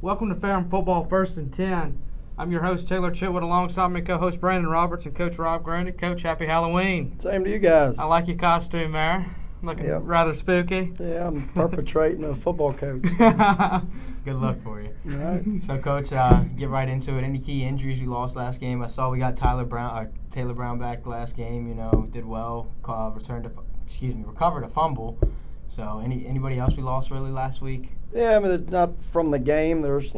Welcome to Ferrum Football 1st and 10. I'm your host, Taylor Chitwood, alongside my co-host, Brandon Roberts, and Coach Rob Grande. Coach, happy Halloween. Same to you guys. I like your costume there. Looking rather spooky. Yeah, I'm perpetrating a football coach. Good luck for you. All right. So, Coach, get right into it. Any key injuries you lost last game? I saw we got Taylor Brown back last game. Did well. Recovered a fumble. So, anybody else we lost really last week? Yeah, I mean, not from the game. There's,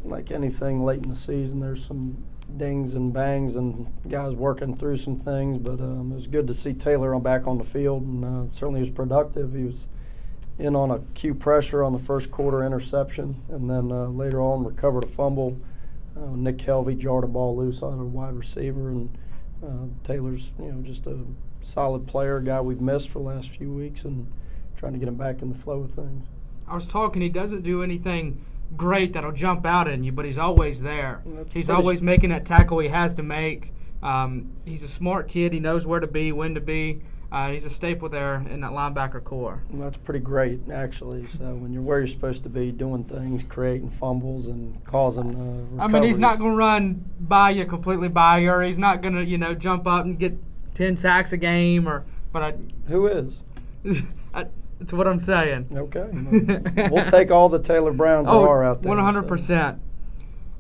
like anything late in the season, there's some dings and bangs and guys working through some things. But it was good to see Taylor back on the field, and certainly he was productive. He was in on a Q pressure on the first quarter interception, and then later on recovered a fumble. Nick Helvey jarred a ball loose out of a wide receiver, and Taylor's, just a solid player, a guy we've missed for the last few weeks, and trying to get him back in the flow of things. I was talking, he doesn't do anything great that'll jump out at you, but he's always there. He's always making that tackle he has to make. He's a smart kid. He knows where to be, when to be. He's a staple there in that linebacker core. Well, that's pretty great, actually. So when you're where you're supposed to be, doing things, creating fumbles and causing recoveries. I mean, he's not going to run by you, completely by you, or he's not going to, jump up and get 10 sacks a game. Who is? That's what I'm saying. Okay. We'll take all the Taylor Browns there are out there. 100%. So.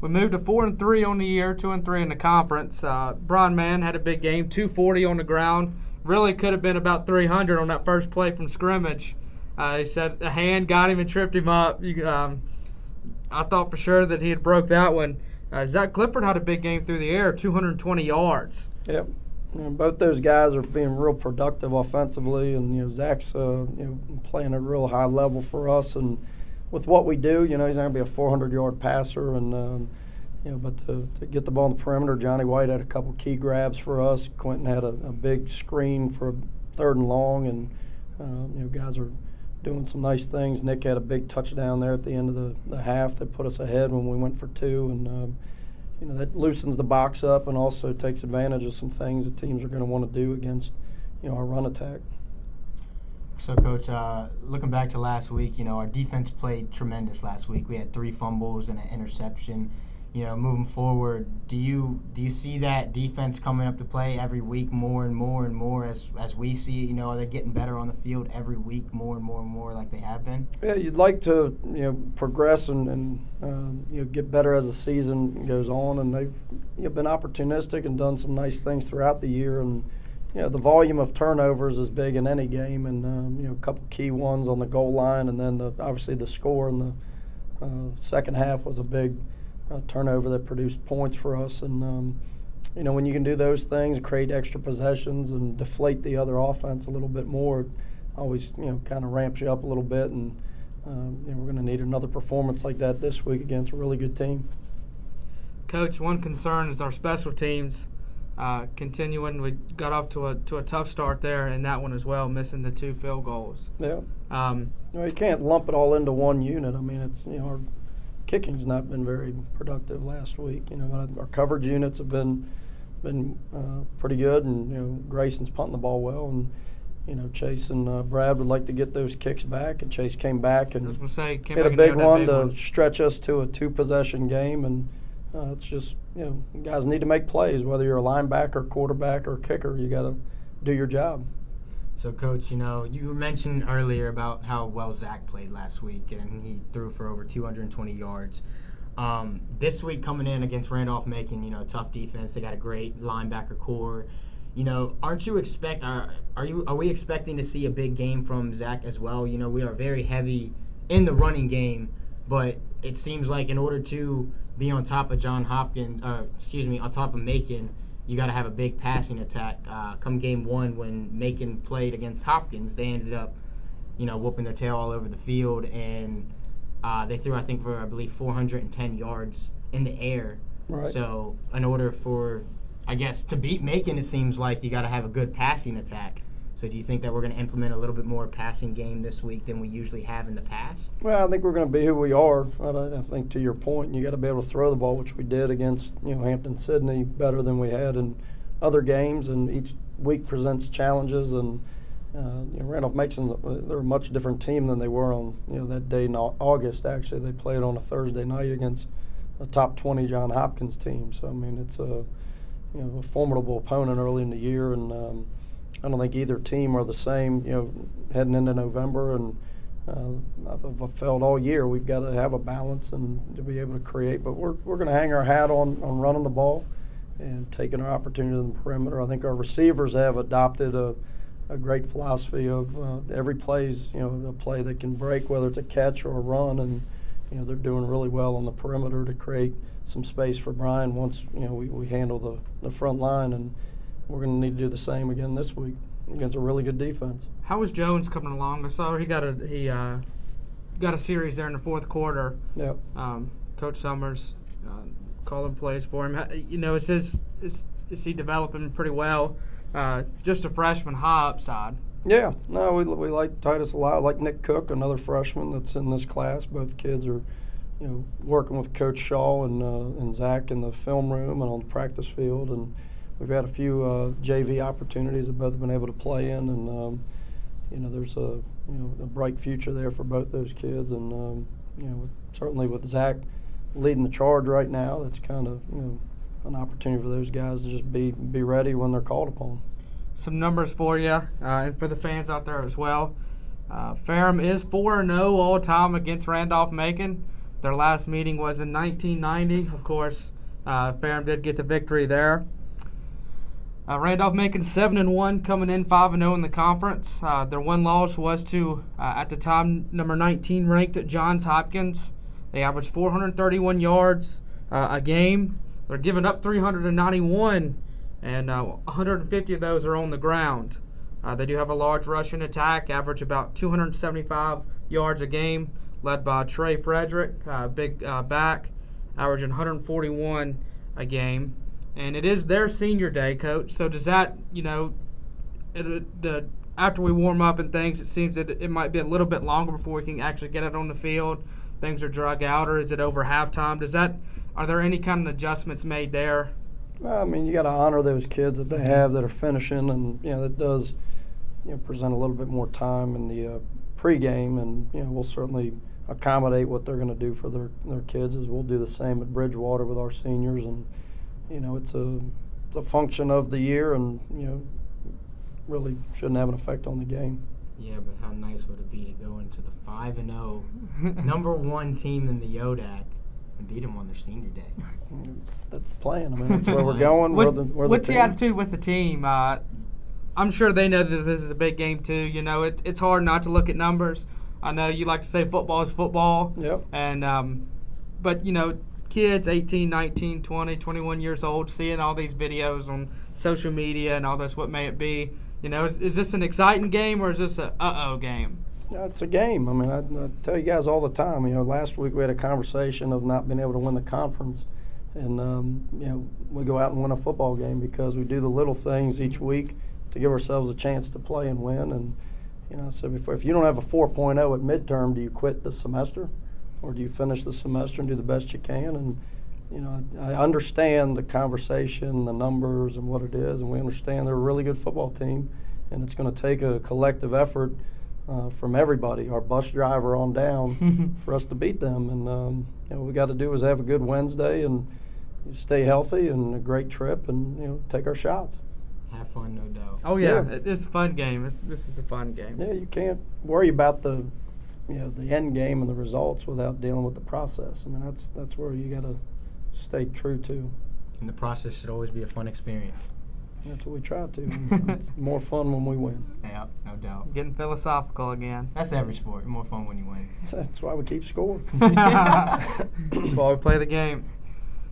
We moved to 4-3 on the year, 2-3 in the conference. Brian Mann had a big game, 240 on the ground. Really could have been about 300 on that first play from scrimmage. He said a hand got him and tripped him up. I thought for sure that he had broke that one. Zach Clifford had a big game through the air, 220 yards. Yep. Both those guys are being real productive offensively, and Zach's playing at a real high level for us. And with what we do, he's not going to be a 400-yard passer, and but to get the ball in the perimeter, Johnny White had a couple key grabs for us. Quentin had a big screen for a 3rd and long, and guys are doing some nice things. Nick had a big touchdown there at the end of the half that put us ahead when we went for 2, and that loosens the box up and also takes advantage of some things that teams are going to want to do against, our run attack. So, Coach, looking back to last week, our defense played tremendous last week. We had 3 fumbles and an interception. Moving forward, do you see that defense coming up to play every week more and more and more as we see? Are they getting better on the field every week more and more and more like they have been? Yeah, you'd like to progress and get better as the season goes on, and they've been opportunistic and done some nice things throughout the year. And the volume of turnovers is big in any game, and a couple key ones on the goal line, and then obviously the score in the second half was a big turnover that produced points for us. And when you can do those things, create extra possessions and deflate the other offense a little bit more, it always kind of ramps you up a little bit. And we're going to need another performance like that this week against a really good team. Coach, one concern is our special teams continuing. We got off to a tough start there in that one as well, missing the 2 field goals. Yeah. You can't lump it all into one unit. I mean, it's our kicking's not been very productive last week. Our coverage units have been pretty good, and Grayson's punting the ball well, and Chase and Brad would like to get those kicks back, and Chase came back and hit a big one to stretch us to a 2-possession game. And it's just guys need to make plays, whether you're a linebacker, quarterback, or kicker. You got to do your job. So, Coach, you mentioned earlier about how well Zach played last week, and he threw for over 220 yards. This week coming in against Randolph-Macon, tough defense. They got a great linebacker core. Aren't you are we expecting to see a big game from Zach as well? We are very heavy in the running game, but it seems like in order to be on top of on top of Macon, you got to have a big passing attack. Come game 1 when Macon played against Hopkins, they ended up, whooping their tail all over the field, and they threw, I think, for, I believe, 410 yards in the air. Right. So in order for, I guess, to beat Macon, it seems like you got to have a good passing attack. So do you think that we're going to implement a little bit more passing game this week than we usually have in the past? Well, I think we're going to be who we are. I think to your point, you got to be able to throw the ball, which we did against Hampden-Sydney better than we had in other games. And each week presents challenges, and Randolph-Macon, they're a much different team than they were on that day in August. Actually, they played on a Thursday night against a top 20 John Hopkins team. So I mean, it's a formidable opponent early in the year, and I don't think either team are the same. Heading into November, and I've felt all year we've got to have a balance and to be able to create. But we're going to hang our hat on running the ball and taking our opportunity in the perimeter. I think our receivers have adopted a great philosophy of every play's a play that can break, whether it's a catch or a run, and they're doing really well on the perimeter to create some space for Brian once we handle the front line, and we're going to need to do the same again this week against a really good defense. How is Jones coming along? I saw he got a series there in the fourth quarter. Yep. Coach Summers calling plays for him. Is he developing pretty well? Just a freshman, high upside. Yeah, no, we like Titus a lot. I like Nick Cook, another freshman that's in this class. Both kids are, working with Coach Shaw and Zach in the film room and on the practice field. And we've had a few JV opportunities that both have been able to play in. And there's a bright future there for both those kids. And certainly with Zach leading the charge right now, that's kind of an opportunity for those guys to just be ready when they're called upon. Some numbers for you and for the fans out there as well. Ferrum is 4-0 all time against Randolph-Macon. Their last meeting was in 1990. Of course, Ferrum did get the victory there. Randolph-Macon 7-1, coming in 5-0 in the conference. Their one loss was to, at the time, number 19 ranked at Johns Hopkins. They averaged 431 yards a game. They're giving up 391, and 150 of those are on the ground. They do have a large rushing attack, average about 275 yards a game, led by Trey Frederick, big back, averaging 141 a game. And it is their senior day, Coach. So does that, after we warm up and things, it seems that it might be a little bit longer before we can actually get it on the field. Things are drug out, or is it over halftime? Are there any kind of adjustments made there? Well, I mean, you got to honor those kids that they have that are finishing, and that does present a little bit more time in the pregame, and we'll certainly accommodate what they're going to do for their kids, as we'll do the same at Bridgewater with our seniors. And it's a function of the year, and really shouldn't have an effect on the game. Yeah, but how nice would it be to go into the 5-0 number one team in the ODAC and beat them on their senior day? That's the plan. I mean, that's where we're going. What's the attitude with the team? I'm sure they know that this is a big game too. It's hard not to look at numbers. I know you like to say football is football. Yep. And but kids 18, 19, 20, 21 years old seeing all these videos on social media and all this, what may it be? Is this an exciting game, or is this a uh-oh game? It's a game. I mean, I tell you guys all the time, last week we had a conversation of not being able to win the conference. And, we go out and win a football game because we do the little things each week to give ourselves a chance to play and win. And, I said before, if you don't have a 4.0 at midterm, do you quit the semester? Or do you finish the semester and do the best you can? And, I understand the conversation, the numbers, and what it is, and we understand they're a really good football team, and it's going to take a collective effort from everybody, our bus driver on down, for us to beat them. And what we got to do is have a good Wednesday and stay healthy and a great trip, and take our shots. Have fun, no doubt. Oh yeah. It's a fun game. This is a fun game. Yeah, you can't worry about the end game and the results without dealing with the process. I mean, that's where you got to stay true to. And the process should always be a fun experience. That's what we try to. It's more fun when we win. Yeah, no doubt. Getting philosophical again. That's every sport. More fun when you win. That's why we keep scoring. That's why we play the game.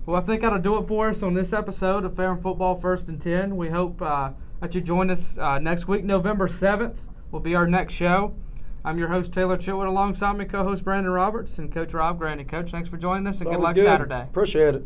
Well, I think that'll do it for us on this episode of Ferrum Football First and 10. We hope that you join us next week. November 7th will be our next show. I'm your host, Taylor Chitwood, alongside my co-host, Brandon Roberts, and Coach Rob Grande. Coach, thanks for joining us, and good luck Saturday. Appreciate it.